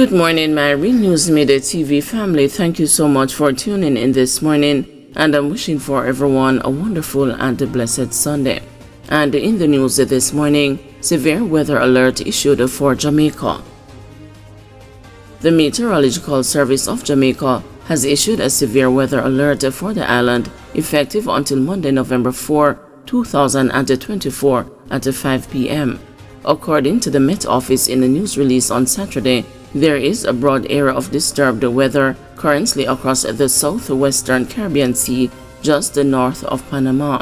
Good morning, my Real News Midday TV family. Thank you so much for tuning in this morning, and I'm wishing for everyone a wonderful and a blessed Sunday. And in the news this morning, severe weather alert issued for Jamaica. The Meteorological Service of Jamaica has issued a severe weather alert for the island effective until Monday, November 4, 2024 at 5 p.m. According to the Met Office in a news release on Saturday, there is a broad area of disturbed weather currently across the southwestern Caribbean Sea just north of Panama.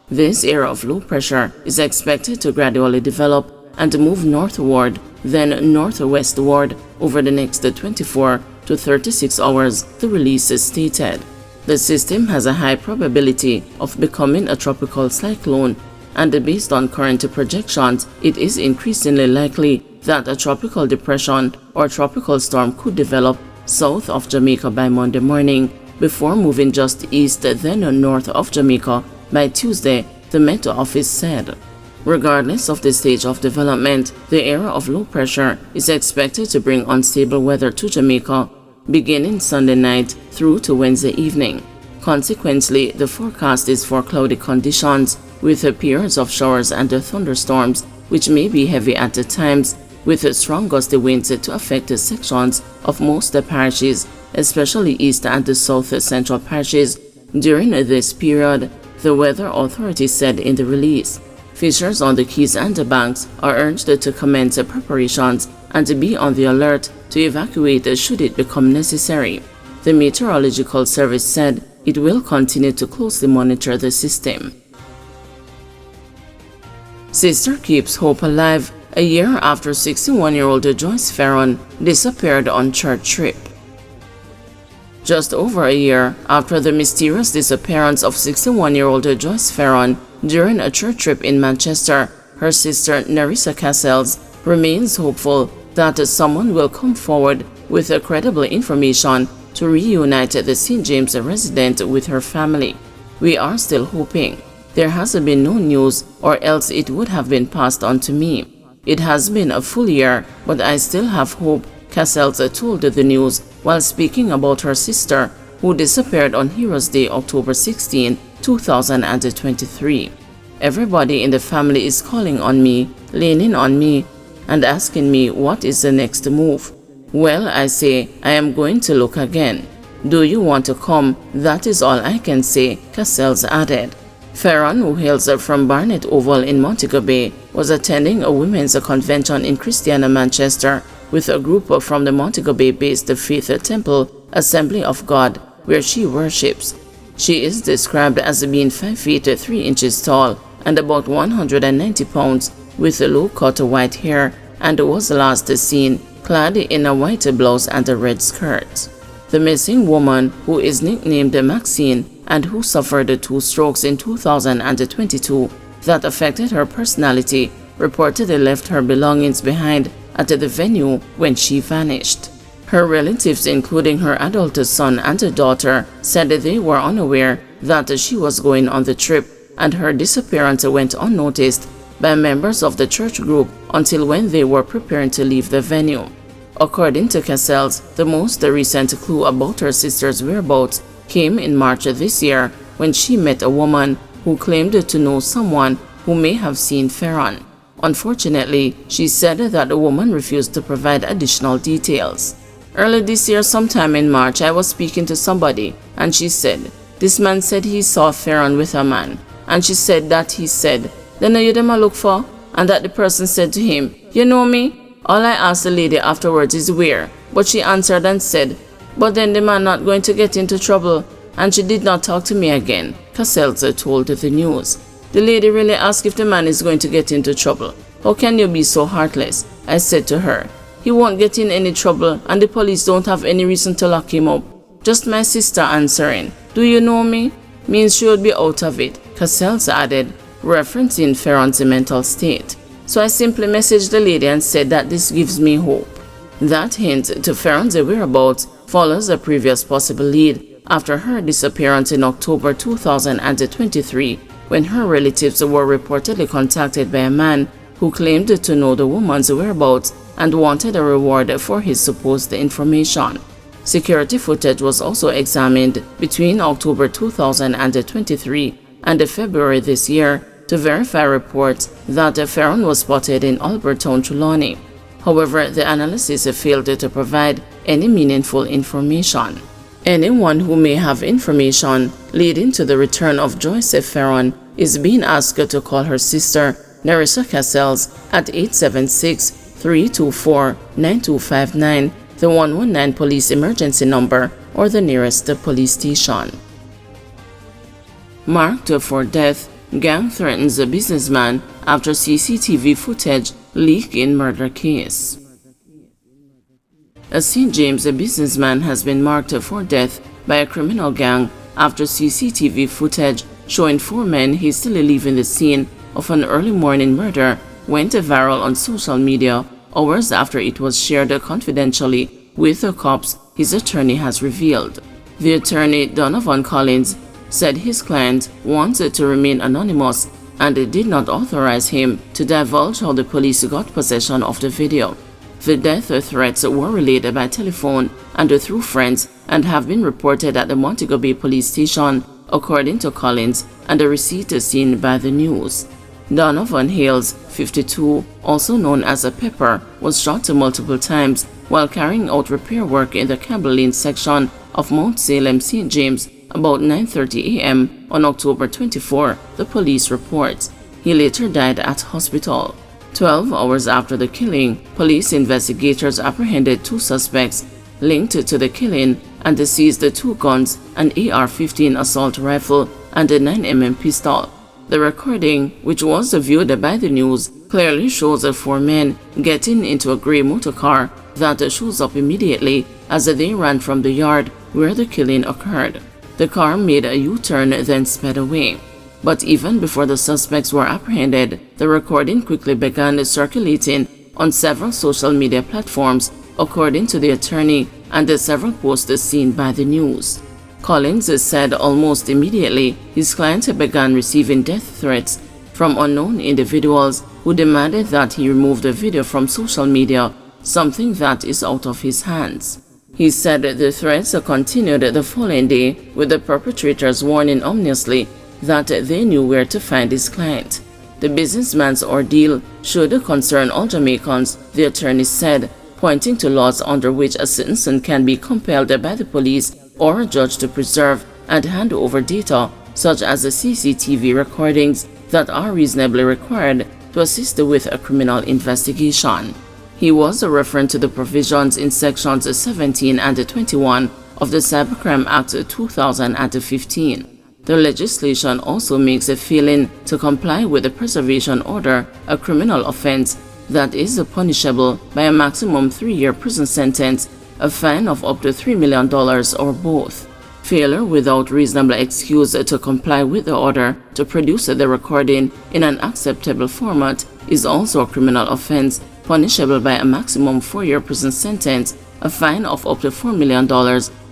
This area of low pressure is expected to gradually develop and move northward, then northwestward over the next 24 to 36 hours, the release stated. The system has a high probability of becoming a tropical cyclone, and based on current projections, it is increasingly likely that a tropical depression or tropical storm could develop south of Jamaica by Monday morning, before moving just east then north of Jamaica by Tuesday, the Met Office said. Regardless of the stage of development, the area of low pressure is expected to bring unstable weather to Jamaica beginning Sunday night through to Wednesday evening. Consequently, the forecast is for cloudy conditions with periods of showers and thunderstorms, which may be heavy at times, with strong gusty winds to affect sections of most parishes, especially east and south central parishes. During this period, the weather authority said in the release, fishers on the quays and the banks are urged to commence preparations and be on the alert to evacuate should it become necessary. The Meteorological Service said it will continue to closely monitor the system. Sister keeps hope alive a year after 61-year-old Joyce Ferron disappeared on church trip. Just over a year after the mysterious disappearance of 61-year-old Joyce Ferron during a church trip in Manchester, her sister Narissa Cassels remains hopeful that someone will come forward with credible information to reunite the St. James resident with her family. We are still hoping. There has been no news, or else it would have been passed on to me. It has been a full year, but I still have hope, Cassels told the news while speaking about her sister, who disappeared on Heroes Day, October 16, 2023. Everybody in the family is calling on me, leaning on me, and asking me what is the next move. Well, I say, I am going to look again. Do you want to come? That is all I can say, Cassels added. Ferron, who hails from Barnet Oval in Montego Bay, was attending a women's convention in Christiana, Manchester, with a group from the Montego Bay-based Faith Temple Assembly of God, where she worships. She is described as being 5 feet 3 inches tall and about 190 pounds, with low-cut white hair, and was last seen clad in a white blouse and a red skirt. The missing woman, who is nicknamed Maxine and who suffered 2 strokes in 2022 that affected her personality, reportedly left her belongings behind at the venue when she vanished. Her relatives, including her adult son and daughter, said they were unaware that she was going on the trip, and her disappearance went unnoticed by members of the church group until when they were preparing to leave the venue. According to Cassels, the most recent clue about her sister's whereabouts came in March this year when she met a woman who claimed to know someone who may have seen Ferron. Unfortunately, she said that the woman refused to provide additional details. Early this year, sometime in March, I was speaking to somebody, and she said, this man said he saw Ferron with a man, and she said that he said, then are you them I look for? And that the person said to him, you know me? All I asked the lady afterwards is where, but she answered and said, but then the man not going to get into trouble, and she did not talk to me again, Cassels told the news. The lady really asked if the man is going to get into trouble. How can you be so heartless? I said to her. He won't get in any trouble, and the police don't have any reason to lock him up. Just my sister answering, do you know me? Means she would be out of it, Cassels added, referencing Ferron's mental state. So I simply messaged the lady and said that this gives me hope. That hint to Ferron's whereabouts follows a previous possible lead after her disappearance in October 2023, when her relatives were reportedly contacted by a man who claimed to know the woman's whereabouts and wanted a reward for his supposed information. Security footage was also examined between October 2023 and February this year to verify reports that Ferron was spotted in Albertown, Trelawney. However, the analysis failed to provide any meaningful information. Anyone who may have information leading to the return of Joyce Ferron is being asked to call her sister, Nerissa Cassels, at 876-324-9259, the 119 police emergency number, or the nearest police station. Marked for death, gang threatens a businessman after CCTV footage leak in murder case. A St. James businessman has been marked for death by a criminal gang after CCTV footage showing 4 men hastily leaving the scene of an early morning murder went viral on social media hours after it was shared confidentially with the cops, his attorney has revealed. The attorney, Donovan Collins, said his client wanted to remain anonymous and did not authorize him to divulge how the police got possession of the video. The death threats were relayed by telephone and through friends and have been reported at the Montego Bay police station, according to Collins, and a receipt seen by the news. Donovan Hales, 52, also known as a Pepper, was shot multiple times while carrying out repair work in the Campbell Lane section of Mount Salem, St. James, about 9:30 a.m. on October 24, the police reports. He later died at hospital. 12 hours after the killing, police investigators apprehended 2 suspects linked to the killing and seized 2 guns, an AR-15 assault rifle, and a 9mm pistol. The recording, which was viewed by the news, clearly shows 4 men getting into a gray motor car that shows up immediately as they ran from the yard where the killing occurred. The car made a U-turn, then sped away. But even before the suspects were apprehended, the recording quickly began circulating on several social media platforms, according to the attorney, and the several posts seen by the news. Collins said almost immediately his client began receiving death threats from unknown individuals who demanded that he remove the video from social media, something that is out of his hands. He said the threats continued the following day, with the perpetrators warning ominously that they knew where to find his client. The businessman's ordeal should concern all Jamaicans, the attorney said, pointing to laws under which a citizen can be compelled by the police or a judge to preserve and hand over data, such as the CCTV recordings that are reasonably required to assist with a criminal investigation. He was referring to the provisions in sections 17 and 21 of the Cybercrime Act 2015. The legislation also makes a failing to comply with the preservation order a criminal offense that is punishable by a maximum 3-year prison sentence, a fine of up to $3 million, or both. Failure without reasonable excuse to comply with the order to produce the recording in an acceptable format is also a criminal offense, punishable by a maximum 4-year prison sentence, a fine of up to $4 million,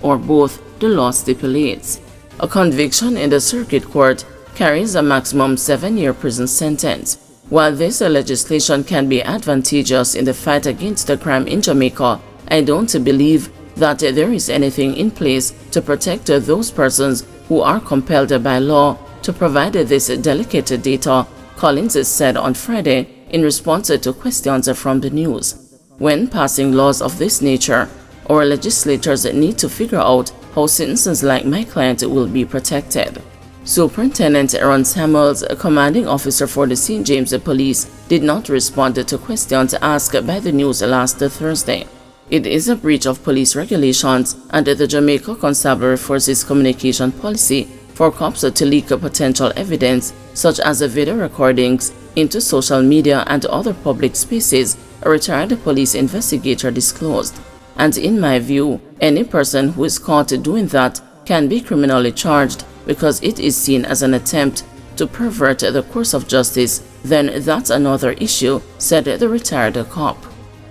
or both, the law stipulates. A conviction in the circuit court carries a maximum 7-year prison sentence. While this legislation can be advantageous in the fight against the crime in Jamaica, I don't believe that there is anything in place to protect those persons who are compelled by law to provide this delicate data, Collins said on Friday in response to questions from the news. When passing laws of this nature, our legislators need to figure out how citizens like my client will be protected. Superintendent Aaron Samuels, a commanding officer for the St. James Police, did not respond to questions asked by the news last Thursday. It is a breach of police regulations under the Jamaica Constabulary Forces communication policy for cops to leak potential evidence, such as video recordings, into social media and other public spaces, a retired police investigator disclosed. And in my view, any person who is caught doing that can be criminally charged because it is seen as an attempt to pervert the course of justice. Then that's another issue, said the retired cop.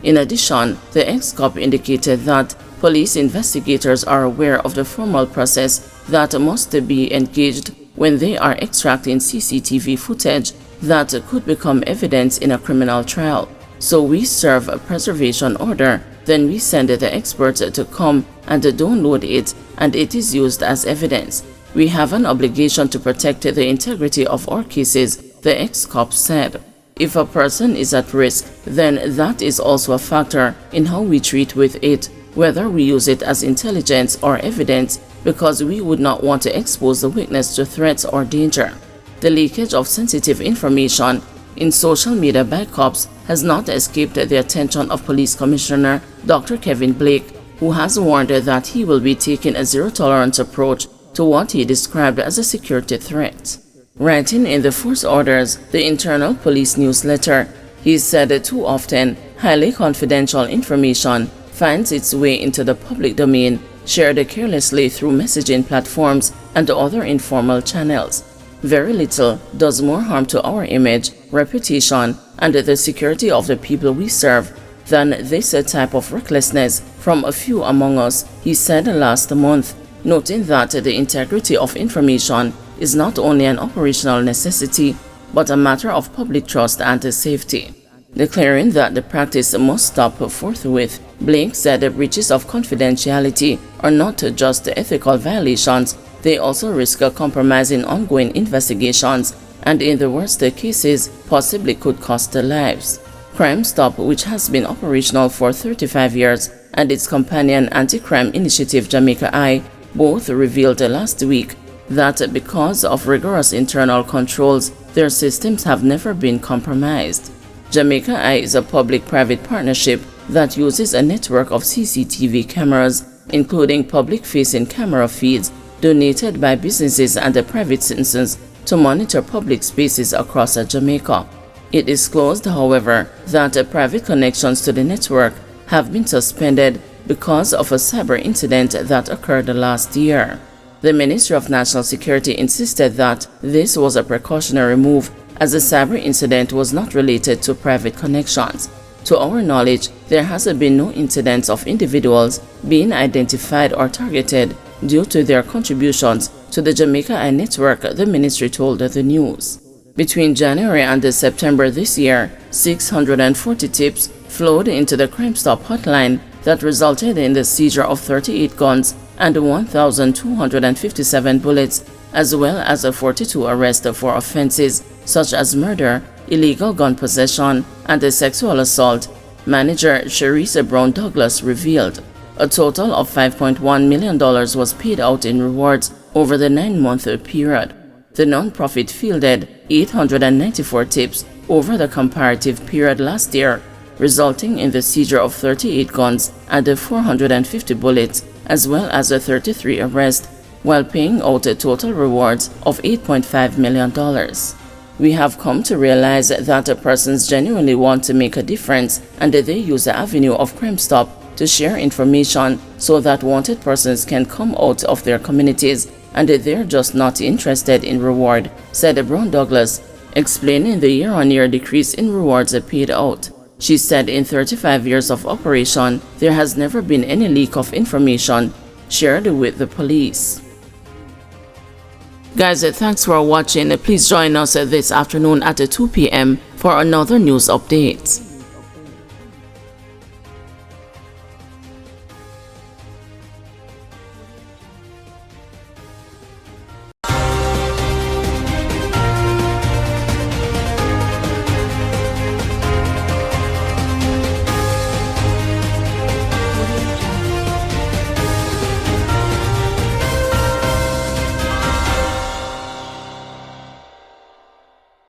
In addition, the ex-cop indicated that police investigators are aware of the formal process that must be engaged when they are extracting CCTV footage that could become evidence in a criminal trial. So we serve a preservation order, then we send the expert to come and download it, and it is used as evidence. We have an obligation to protect the integrity of our cases, the ex-cop said. If a person is at risk, then that is also a factor in how we treat with it, whether we use it as intelligence or evidence, because we would not want to expose the witness to threats or danger. The leakage of sensitive information in social media by cops has not escaped the attention of Police Commissioner Dr. Kevin Blake, who has warned that he will be taking a zero-tolerance approach to what he described as a security threat. Writing in the Force Orders, the internal police newsletter, he said too often, highly confidential information finds its way into the public domain, shared carelessly through messaging platforms and other informal channels. Very little does more harm to our image, reputation, and the security of the people we serve than this type of recklessness from a few among us, he said last month, noting that the integrity of information is not only an operational necessity, but a matter of public trust and safety. Declaring that the practice must stop forthwith, Blake said the breaches of confidentiality are not just ethical violations, they also risk compromising ongoing investigations and, in the worst cases, possibly could cost lives. Crime Stop, which has been operational for 35 years, and its companion anti-crime initiative Jamaica I, both revealed last week that because of rigorous internal controls, their systems have never been compromised. Jamaica I is a public-private partnership that uses a network of CCTV cameras, including public-facing camera feeds donated by businesses and private citizens to monitor public spaces across Jamaica. It is disclosed, however, that private connections to the network have been suspended because of a cyber incident that occurred last year. The Ministry of National Security insisted that this was a precautionary move, as the cyber incident was not related to private connections. To our knowledge, there has been no incidents of individuals being identified or targeted due to their contributions to the Jamaica I network, the ministry told the news. Between January and September this year, 640 tips flowed into the Crime Stop hotline that resulted in the seizure of 38 guns and 1,257 bullets, as well as 42 arrests for offenses such as murder, illegal gun possession, and sexual assault, manager Cherise Brown Douglas revealed. A total of $5.1 million was paid out in rewards over the 9-month period. The non-profit fielded 894 tips over the comparative period last year, resulting in the seizure of 38 guns and 450 bullets, as well as 33 arrests, while paying out total rewards of $8.5 million. We have come to realize that persons genuinely want to make a difference, and they use the avenue of Crime Stop to share information so that wanted persons can come out of their communities, and they're just not interested in reward, said Brown Douglas, explaining the year-on-year decrease in rewards paid out. She said in 35 years of operation, there has never been any leak of information shared with the police. Guys, thanks for watching. Please join us this afternoon at 2 p.m. for another news update.